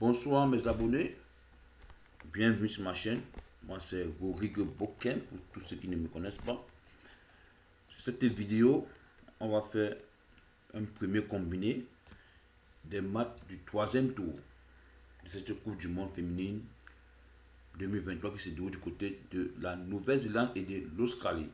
Bonsoir mes abonnés, bienvenue sur ma chaîne. Moi c'est Rodrigue Boken pour tous ceux qui ne me connaissent pas. Sur cette vidéo, on va faire un premier combiné des matchs du troisième tour de cette Coupe du Monde féminine 2023 qui se déroule du côté de la Nouvelle-Zélande et de l'Australie.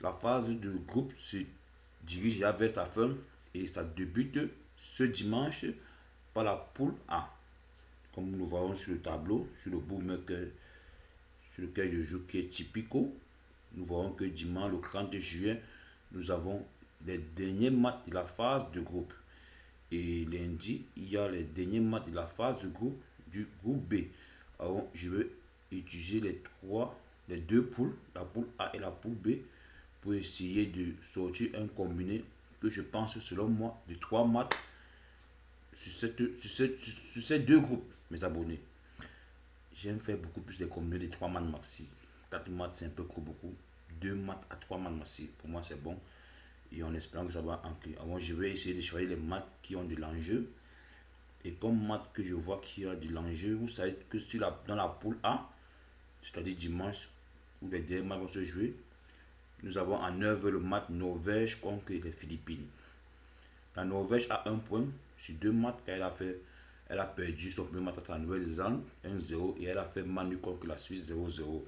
La phase de groupe se dirige vers sa fin et ça débute ce dimanche par la poule A. Comme nous le voyons sur le tableau, sur le bookmaker sur lequel je joue, qui est Tipico, nous voyons que dimanche, le 30 juin, nous avons les derniers matchs de la phase de groupe. Et lundi, il y a les derniers matchs de la phase de groupe du groupe B. Alors, je vais utiliser les deux poules, la poule A et la poule B, pour essayer de sortir un combiné que je pense, selon moi, de trois matchs sur ces deux groupes, mes abonnés. J'aime faire beaucoup plus de combinés de 3 matchs maxi. 4 matchs, c'est un peu trop beaucoup. 2 matchs à 3 matchs maxi, pour moi, c'est bon. Et en espérant que ça va enquiller. Alors, je vais essayer de choisir les matchs qui ont de l'enjeu. Et comme match que je vois qui a de l'enjeu, vous savez que dans la poule A, c'est-à-dire dimanche, où les derniers matchs vont se jouer, nous avons en œuvre le match Norvège contre les Philippines. La Norvège a un point sur deux matchs qu'elle a fait. Elle a perdu son premier match contre la Nouvelle-Zélande 1-0 et elle a fait Manu contre la Suisse 0-0.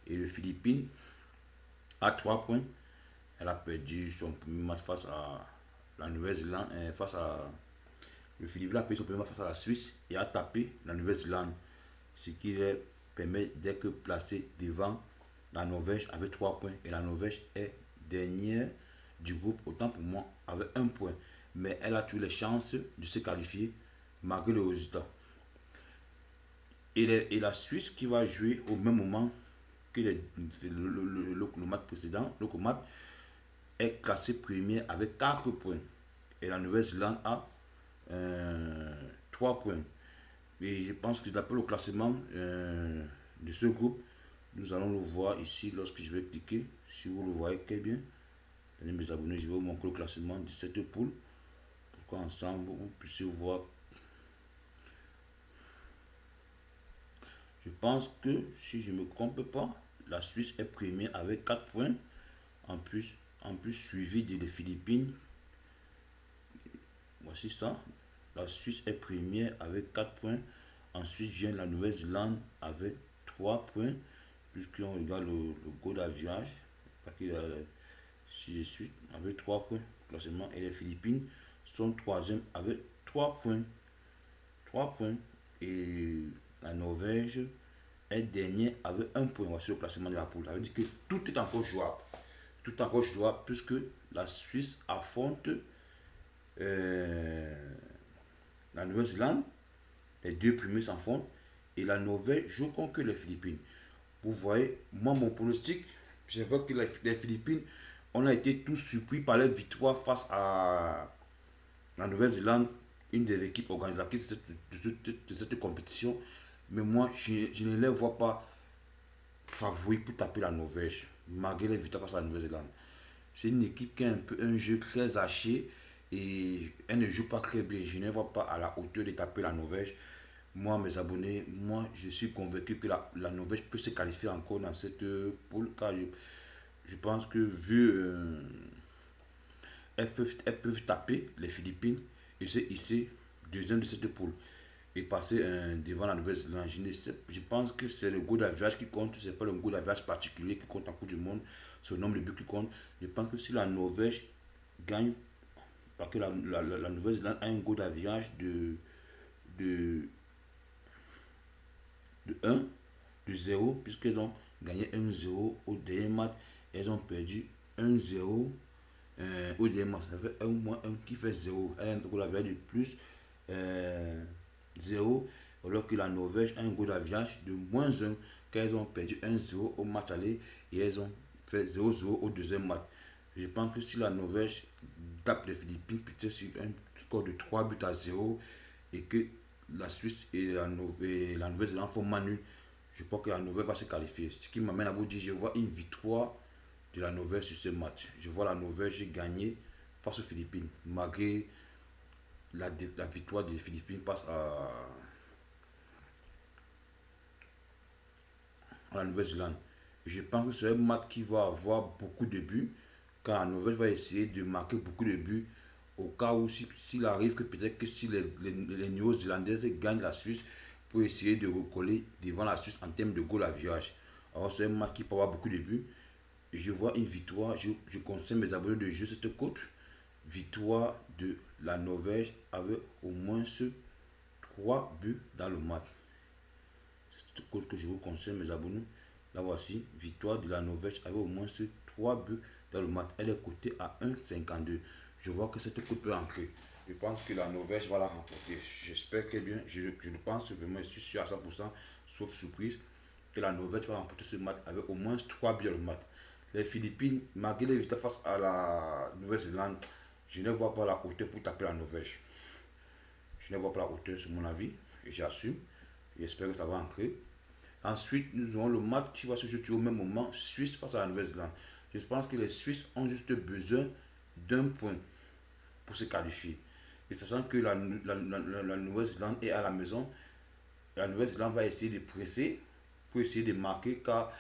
Et les Philippines a 3 points. Elle a perdu son premier match face à la Nouvelle-Zélande, face à le Philippines a perdu son premier match face à la Suisse et a tapé la Nouvelle-Zélande, ce qui leur permet d'être placé devant la Norvège avec 3 points. Et la Norvège est dernière du groupe, autant pour moi, avec un point. Mais elle a toutes les chances de se qualifier malgré le résultat. Et la Suisse qui va jouer au même moment que le match précédent, le match est classé premier avec 4 points. Et la Nouvelle-Zélande a 3 points. Et je pense que d'après le classement de ce groupe, nous allons le voir ici lorsque je vais cliquer. Si vous le voyez très bien, mes abonnés, je vais vous montrer le classement de cette poule pour qu'ensemble vous puissiez voir. Je pense que si je ne me trompe pas, la Suisse est première avec 4 points. En plus suivi des Philippines. Voici ça. La Suisse est première avec 4 points. Ensuite vient la Nouvelle-Zélande avec 3 points. Puisqu'on regarde le goal d'aviage, si je suis avec 3 points classement. Et les Philippines sont troisième avec 3 points. 3 points. Et la Norvège est dernière avec un point. Voici le classement de la poule. Ça veut dire que tout est encore jouable. Tout est encore jouable puisque la Suisse affronte la Nouvelle-Zélande. Les deux premiers s'affrontent. Et la Norvège joue contre les Philippines. Vous voyez, moi, mon pronostic, je vois que les Philippines, on a été tous surpris par leur victoire face à la Nouvelle-Zélande, une des équipes organisatrices de cette compétition. Mais moi, je ne les vois pas favoris pour taper la Norvège, malgré les victoires face à la Nouvelle-Zélande. C'est une équipe qui a un peu un jeu très haché et elle ne joue pas très bien. Je ne vois pas à la hauteur de taper la Norvège. Moi, mes abonnés, moi, je suis convaincu que la Norvège peut se qualifier encore dans cette poule car je pense que vu elles peuvent taper les Philippines et se hisser deuxième de cette poule et passer devant la Nouvelle-Zélande. Je pense que c'est le goût d'average qui compte, c'est pas le goût d'average particulier qui compte en Coupe du Monde, c'est le nombre de buts qui compte. Je pense que si la Norvège gagne, parce que la Nouvelle-Zélande a un goût d'average de, de un de zéro puisqu'elles ont gagné 1-0 au dernier match, elles ont perdu 1-0 au dernier match. Ça fait 1 moins 1 qui fait zéro. Elle a un goal d'average de plus 0, alors que la Norvège a un goal d'average de moins 1, car elles ont perdu 1-0 au match aller et elles ont fait 0-0 au deuxième match. Je pense que si la Norvège tape les Philippines, peut-être sur un score de 3 buts à 0 et que la Suisse et la Nouvelle-Zélande font manu, je crois que la Norvège va se qualifier. Ce qui m'amène à vous dire, je vois une victoire de la Norvège sur ce match. Je vois la Norvège gagner face aux Philippines, malgré la victoire des Philippines passe à la Nouvelle-Zélande. Je pense que c'est un match qui va avoir beaucoup de buts, car la Norvège va essayer de marquer beaucoup de buts au cas où s'il arrive que peut-être que si les Néo-Zélandaises gagnent la Suisse pour essayer de recoller devant la Suisse en termes de goal à virage. Alors c'est un match qui peut avoir beaucoup de buts. Je vois une victoire, je conseille mes abonnés de jouer cette cote. Victoire de la Norvège avec au moins 3 buts dans le match. C'est cette cause que je vous conseille, mes abonnés. Là voici, victoire de la Norvège avec au moins 3 buts dans le match. Elle est cotée à 1,52. Je vois que cette cote peut entrer. Je pense que la Norvège va la remporter. J'espère que bien. Je le pense vraiment, je suis sûr à 100%, sauf surprise, que la Norvège va remporter ce match avec au moins 3 buts dans le match. Les Philippines, malgré les victoires face à la Nouvelle-Zélande, je ne vois pas la hauteur pour taper la Norvège. Je ne vois pas la hauteur, c'est mon avis, et j'assume. J'espère que ça va entrer. Ensuite, nous aurons le match qui va se jouer au même moment, Suisse face à la Nouvelle-Zélande. Je pense que les Suisses ont juste besoin d'un point pour se qualifier. Et sachant que la Nouvelle-Zélande est à la maison, la Nouvelle-Zélande va essayer de presser pour essayer de marquer, car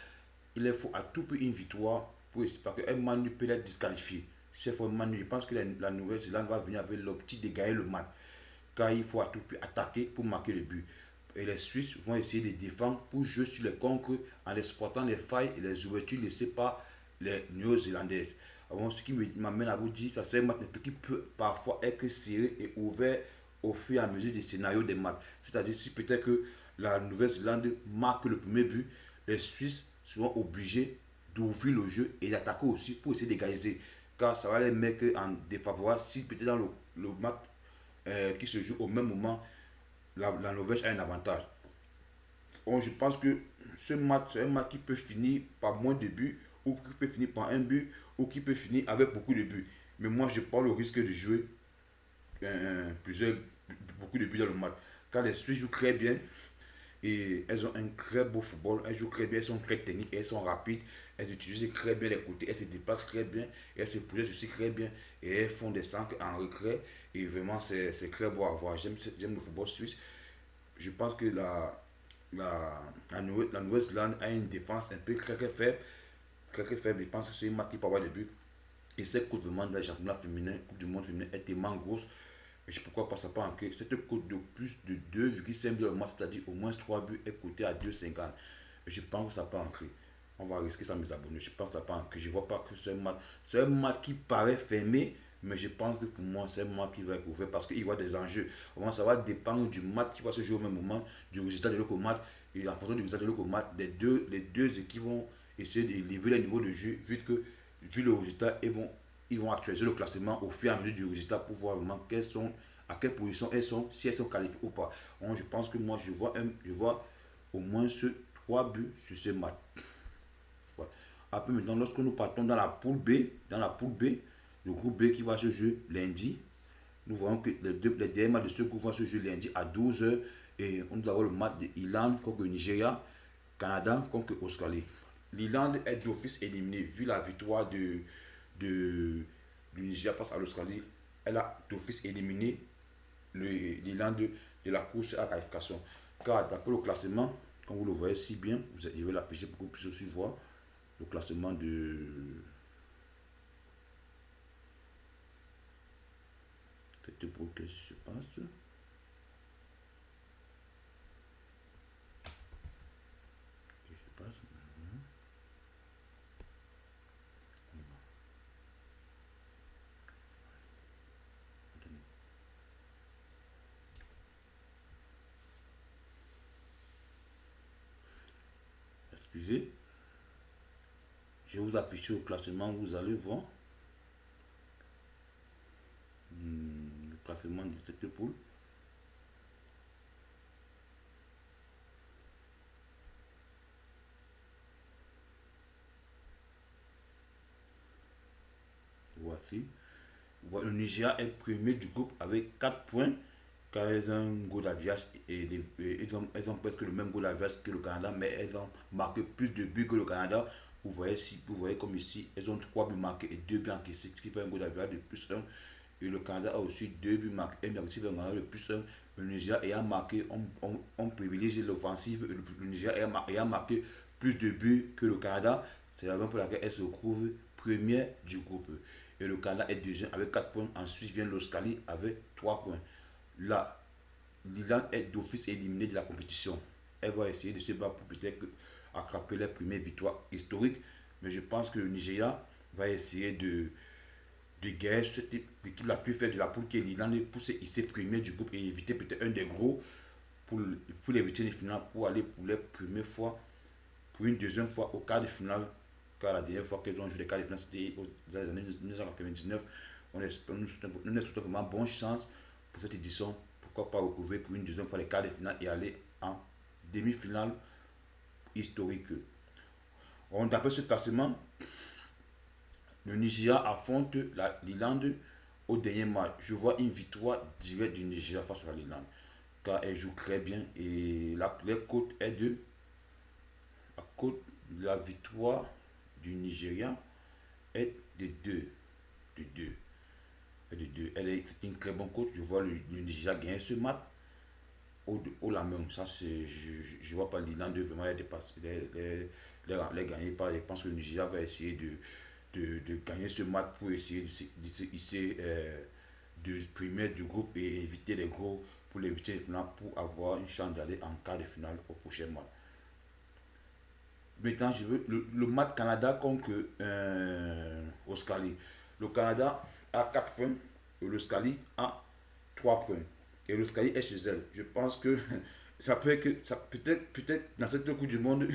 il faut à tout prix une victoire pour essayer, parce qu'un Manu peut être disqualifié. Si c'est Manu, je pense que la Nouvelle-Zélande va venir avec l'optique de gagner le match, car il faut à tout prix attaquer pour marquer le but. Et les Suisses vont essayer de défendre pour jouer sur les conques en exploitant les failles et les ouvertures laissées par les Néo-Zélandaises. Alors, ce qui m'amène à vous dire, ça c'est un match qui peut parfois être serré et ouvert au fur et à mesure des scénarios des matchs. C'est-à-dire, si peut-être que la Nouvelle-Zélande marque le premier but, les Suisses seront obligés d'ouvrir le jeu et d'attaquer aussi pour essayer d'égaliser. Car ça va les mettre en défavorable si peut-être dans le match qui se joue au même moment, la Norvège a un avantage. Donc, je pense que ce match, c'est un match qui peut finir par moins de buts, ou qui peut finir par un but, ou qui peut finir avec beaucoup de buts. Mais moi, je prends le risque de jouer plusieurs, beaucoup de buts dans le match. Car les Suisses jouent très bien et elles ont un très beau football. Elles jouent très bien, elles sont très techniques, elles sont rapides, elles utilisent très bien les côtés, elles se déplacent très bien, et elles se projettent aussi très bien et elles font des centres en retrait. Et vraiment, c'est très beau à voir. J'aime le football suisse. Je pense que la Nouvelle-Zélande a une défense un peu très, très faible. Très, très faible. Je pense que c'est une match qui peut avoir des buts. Et cette cote vraiment de la championnat féminin, Coupe du Monde féminin, est tellement grosse. Et je sais pourquoi pas ça pas en cette cote de plus de 2,5 buts au match, c'est-à-dire au moins 3 buts, est cotée à 2,50. Je pense que ça peut entrer. On va risquer ça, mes abonnés. Je pense que ça peut entrer. Je vois pas que c'est un match qui paraît fermé, mais je pense que pour moi, c'est un match qui va être ouvert parce qu'il y aura des enjeux. Vraiment, ça va dépendre du match qui va se jouer au même moment, du résultat de l'autre match. Et en fonction du résultat de l'autre match, les deux équipes vont essayer d'élever le niveau de jeu, vu le résultat, ils vont actualiser le classement au fur et à mesure du résultat pour voir vraiment à quelle position elles sont, si elles sont qualifiées ou pas. Donc, je pense que moi, je vois au moins 3 buts sur ce match. Voilà. Après, maintenant, lorsque nous partons dans la poule B, le groupe B qui va se jouer lundi, nous voyons que les derniers matchs de ce groupe vont se jouer lundi à 12h. Et nous avons le match de l'Irlande contre le Nigeria, Canada contre l'Australie. L'Irlande est d'office éliminée vu la victoire du Nigeria face à l'Australie. Elle a d'office éliminé l'Irlande de la course à la qualification. Car d'après le classement, comme vous le voyez si bien, je vais l'afficher pour que vous puissiez aussi voir le classement de. Peut-être pour que ça se passe. Excusez, je vais vous afficher le classement, vous allez voir le classement de cette poule. Voici. Le Nigeria est premier du groupe avec 4 points, car elles ont un goal d'aviage et elles ont presque le même goal d'aviage que le Canada, mais elles ont marqué plus de buts que le Canada. Vous voyez comme ici, elles ont 3 buts marqués et 2 buts encaissés, ce qui fait un goal d'aviage de plus 1. et le Canada a aussi 2 buts marqués, 1,6 le Canada le plus 1. Le Nigeria ayant marqué, on privilégie l'offensive, le Nigeria ayant marqué plus de buts que le Canada. C'est la raison pour laquelle elle se trouve première du groupe. Et le Canada est deuxième avec 4 points. Ensuite vient l'Australie avec 3 points. Là, l'Irlande est d'office éliminée de la compétition. Elle va essayer de se battre pour peut-être attraper les premières victoires historiques. Mais je pense que le Nigeria va essayer de gagner l'équipe la plus faible de la poule qui est l'Irlande pour se hisser premier du groupe et éviter peut-être un des gros pour les huitièmes de finale pour aller pour les premières fois, pour une deuxième fois au quart de finale. Car la dernière fois qu'ils ont joué les quarts de finale, c'était dans les années 1999. Nous souhaitons vraiment bonne chance pour cette édition. Pourquoi pas recouvrir pour une deuxième fois les quarts de finale et aller en demi-finale historique. D'après ce classement, le Nigeria affronte l'Irlande au dernier match. Je vois une victoire directe du Nigeria face à l'Irlande. Car elle joue très bien et la cote est de la cote de la victoire du Nigeria est de 2. De 2. De 2. C'est une très bonne cote. Je vois le Nigeria gagner ce match au la main. Ça, je ne vois pas l'Irlande vraiment les dépasser, les gagner. Je pense que le Nigeria va essayer de gagner ce match pour essayer de se hisser de première du groupe et éviter les gros pour les huitièmes de finale pour avoir une chance d'aller en quart de finale au prochain match. Maintenant, je veux le match Canada contre Australie. Le Canada a 4 points et l'Australie a 3 points. Et l'Australie est chez elle. Je pense que ça peut être, peut-être dans cette Coupe du Monde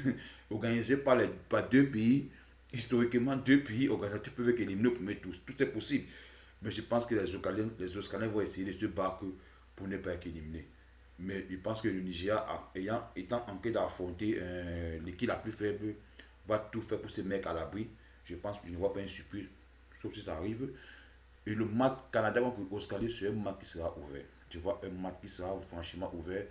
organisée par deux pays, historiquement deux pays organisateurs peuvent être éliminés au premier tour. Tout est possible. Mais je pense que les Australiens vont essayer de se battre pour ne pas être éliminés. Mais je pense que le Nigeria, étant en train d'affronter l'équipe la plus faible, va tout faire pour se mettre à l'abri. Je pense que je ne vois pas une surprise, sauf si ça arrive. Et le match Canada contre Australie, c'est un match qui sera ouvert. Je vois un match qui sera franchement ouvert.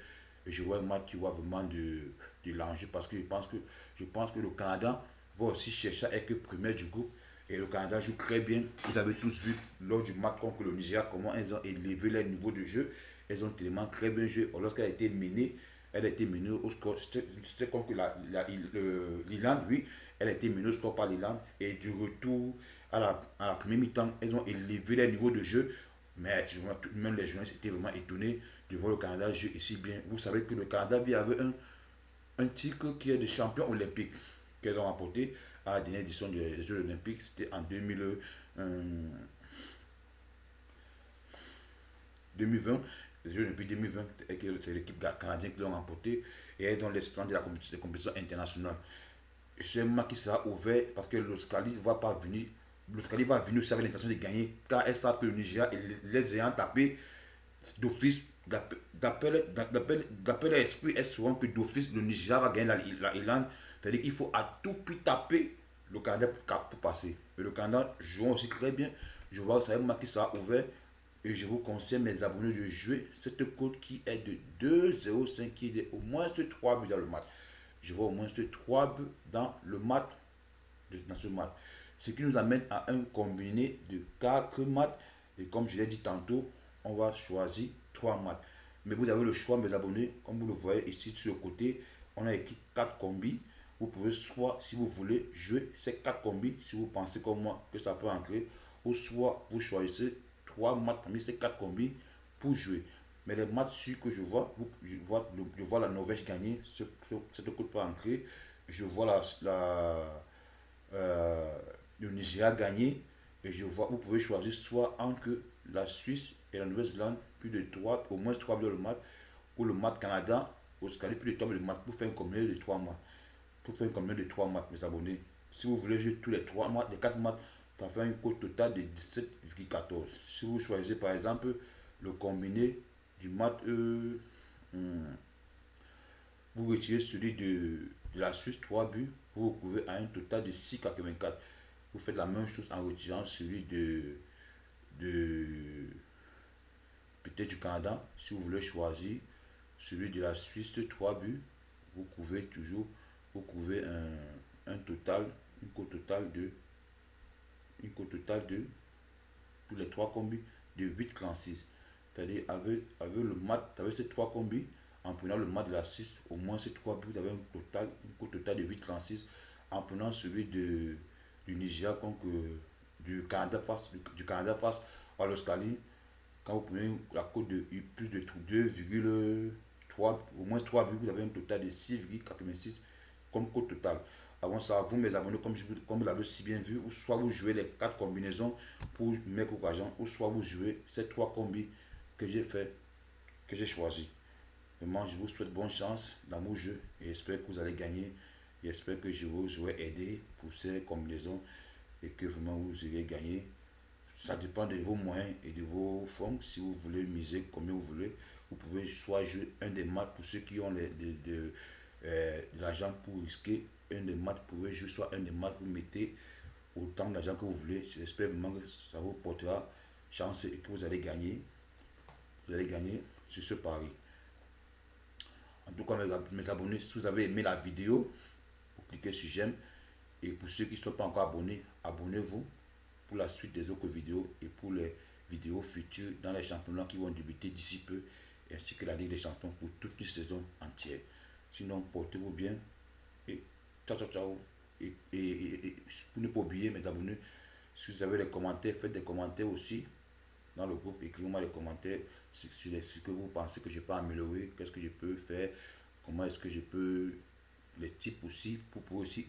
Et je vois un match qui va vraiment de l'enjeu parce que je pense que le Canada va aussi chercher à être premier du groupe. Et le Canada joue très bien. Vous avez tous vu lors du match contre le Nigeria comment ils ont élevé leur niveau de jeu. Elles ont tellement très bien joué. Lorsqu'elle a été menée, au score. C'était contre l'Irlande, oui. Elle a été menée au score par l'Irlande. Et du retour à la première mi-temps, elles ont élevé leur niveau de jeu. Mais même les journalistes étaient vraiment étonnés de voir le Canada jouer si bien. Vous savez que le Canada avait un titre qui est de champion olympique qu'elles ont remporté à la dernière édition des Jeux olympiques. C'était en 2020. Les Jeux olympiques 2020, c'est l'équipe canadienne qui l'ont remporté et elles ont l'espoir de la compétition internationale. C'est un match qui sera ouvert parce que l'Australie va venir aussi avec l'intention de gagner car elles savent que le Nigeria et les ayant tapé d'office, d'après l'esprit est souvent que d'office le Nigeria va gagner la Irlande. C'est-à-dire qu'il faut à tout prix taper le Canada pour passer. Et le Canada joue aussi très bien. Je vois que c'est un match qui sera ouvert. Et je vous conseille, mes abonnés, de jouer cette cote qui est de 2,05 qui est au moins 3 buts dans le match. Je vois au moins 3 buts dans ce match. Ce qui nous amène à un combiné de 4 matchs. Et comme je l'ai dit tantôt, on va choisir 3 matchs. Mais vous avez le choix, mes abonnés. Comme vous le voyez ici sur le côté, on a écrit 4 combis. Vous pouvez soit, si vous voulez, jouer ces 4 combis, si vous pensez comme moi que ça peut entrer, ou soit vous choisissez 3 matchs parmi ces 4 combis pour jouer. Mais les matchs sûrs que je vois, je vois la Norvège gagner, cette cote peut entrer. Je vois le Nigeria gagner. Et vous pouvez choisir soit entre la Suisse et la Nouvelle-Zélande, plus de 3, au moins 3 buts le match, ou le match Canada, Australie, plus de 3 buts le match, pour faire un combien de 3 matchs. Pour faire un combien de 3 matchs, mes abonnés. Si vous voulez jouer tous les 3 matchs, les 4 matchs, ça fait une cote totale de 17,14. Si vous choisissez par exemple le combiné du match, vous retirez celui de la Suisse, 3 buts, vous recouvrez à un total de 6,84. Vous faites la même chose en retirant celui de peut-être du Canada. Si vous voulez choisir celui de la Suisse, 3 buts, vous couvrez un total, une cote totale de, pour les 3 combis, de 8,36. C'est-à-dire, avec le mat, avec ces trois combis, en prenant le mat de la 6, au moins ces trois buts, vous avez une cote totale de 8,36. En prenant celui du Nigeria contre du Canada face à l'Australie, quand vous prenez la cote de plus de 2,3, au moins 3 buts, vous avez un total de 6,86 comme cote totale. Avant ça, vous, mes abonnés, comme vous l'avez si bien vu, ou soit vous jouez les 4 combinaisons pour mettre au argent, ou soit vous jouez ces 3 combis que j'ai fait, que j'ai choisi. Vraiment, je vous souhaite bonne chance dans mon jeu et j'espère que vous allez gagner. J'espère que je vous aurai aidé pour ces combinaisons et que vraiment vous irez gagner. Ça dépend de vos moyens et de vos fonds. Si vous voulez miser combien vous voulez, vous pouvez soit jouer un des maths pour ceux qui ont de l'argent pour risquer. Un des maths, vous pouvez jouer soit un des maths, vous mettez autant d'argent que vous voulez. J'espère vraiment que ça vous portera chance et que vous allez gagner. Vous allez gagner sur ce pari. En tout cas, mes abonnés, si vous avez aimé la vidéo, vous cliquez sur j'aime. Et pour ceux qui ne sont pas encore abonnés, abonnez-vous pour la suite des autres vidéos et pour les vidéos futures dans les championnats qui vont débuter d'ici peu, ainsi que la Ligue des Champions pour toute une saison entière. Sinon, portez-vous bien et ciao ciao ciao. Et pour ne pas oublier, mes abonnés, si vous avez des commentaires, faites des commentaires aussi dans le groupe. Écrivez-moi les commentaires sur ce que vous pensez que je peux améliorer, qu'est-ce que je peux faire, comment est-ce que je peux, les types aussi, pour pouvoir aussi,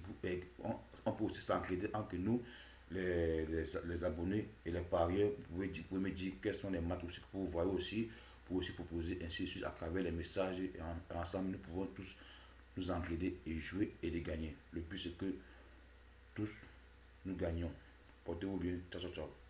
on peut aussi s'entraider entre nous, les abonnés et les parieurs. Vous pouvez me dire quels sont les matchs aussi que vous voyez aussi, pour aussi proposer ainsi de suite à travers les messages. Et ensemble, nous pouvons tous nous entraider et jouer et les gagner. Le but, c'est que tous nous gagnons. Portez-vous bien. Ciao, ciao, ciao.